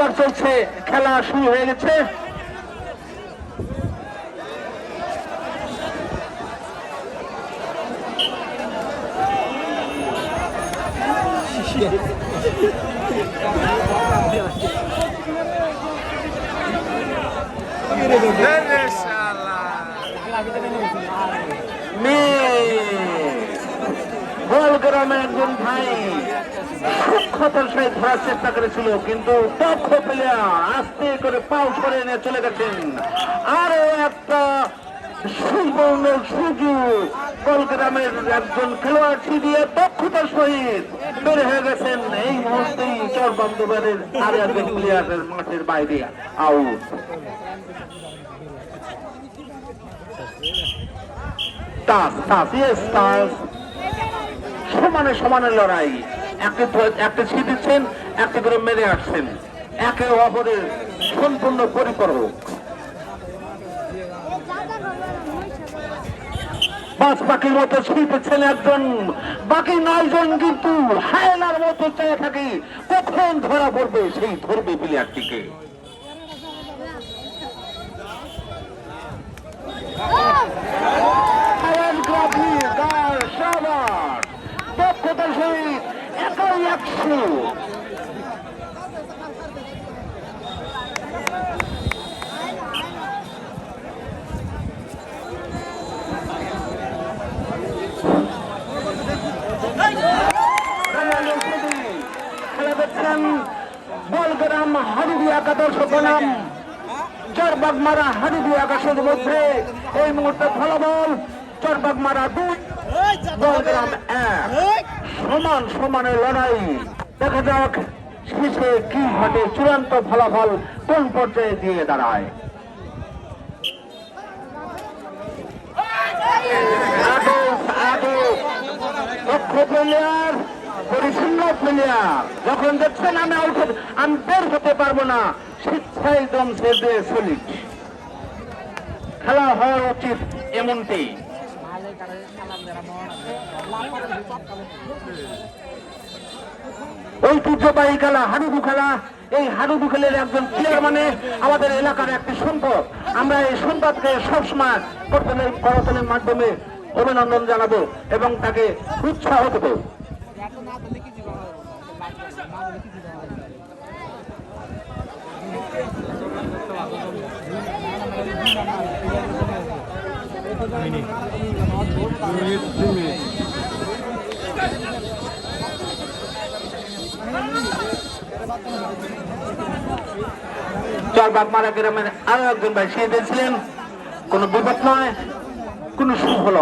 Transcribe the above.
গোলবার চলছে, খেলা শুরু হয়ে গেছে। গোলগ্রামের একজন ভাই সূক্ষ্মতার সহিত ধরার চেষ্টা করেছিল, কিন্তু দক্ষ প্লেয়ার আস্তে করে পাও সরে এনে চলে গেছেন। আরো একটা সুবর্ণ সুযোগ, গোলগ্রামের একজন খেলোয়াড় ছিটিয়ে দক্ষতার সহিত বের হয়ে গেছেন। এই মুহূর্তেই চরবন্দবাড়ির আর একজন প্লেয়ারের মাঠের বাইরে আউট। সমানে সমানে লড়াই, একটা ছিটিয়েছেন, একটা করে মেরে আসছেন, একে অপরের সম্পূর্ণ পরিপূরক। বাস পাখির মতো ছিটেছেন একজন, বাকি 9 জন কিন্তু হায়নার মতো চেয়ে থাকে কখন ধরা পড়বে, সেই ধরবে প্লেয়ারটিকে। দক্ষতার সহিত একাই 100। খেলা দেখছেন গোলগ্রাম হাডুডি একাদশ বনাম চরবাগমারা হাডুডি আকাশের মধ্যে। এই মুহূর্তে ফলাফল চরবাগমারা 2, গোলগ্রাম 1। সমান সমানে লড়াই, দেখা যাক শেষে কি ঘটে, চূড়ান্ত ফলাফল কোন পর্যায়ে দিয়ে দাঁড়ায়। প্লেয়ার, পরিচ্ছন্ন প্লেয়ার, যখন দেখছেন আমি বের হতে পারবো না, স্বেচ্ছায় দম ছেড়ে চলি। খেলা হওয়া উচিত এমনটি। ঐতিহ্যবাহী খেলা হাডুডু খেলা। এই হাডুডু খেলের একজন প্লেয়ার মানে আমাদের এলাকার একটি সম্পদ। আমরা এই সম্পদকে সবসময় করতলের মাধ্যমে অভিনন্দন জানাবো এবং তাকে উৎসাহ দেবো। চরবাগমারা গ্রামের আরো একজন ভাই সে ছিলেন, কোনো বিপদ নয়, কোনো শুভ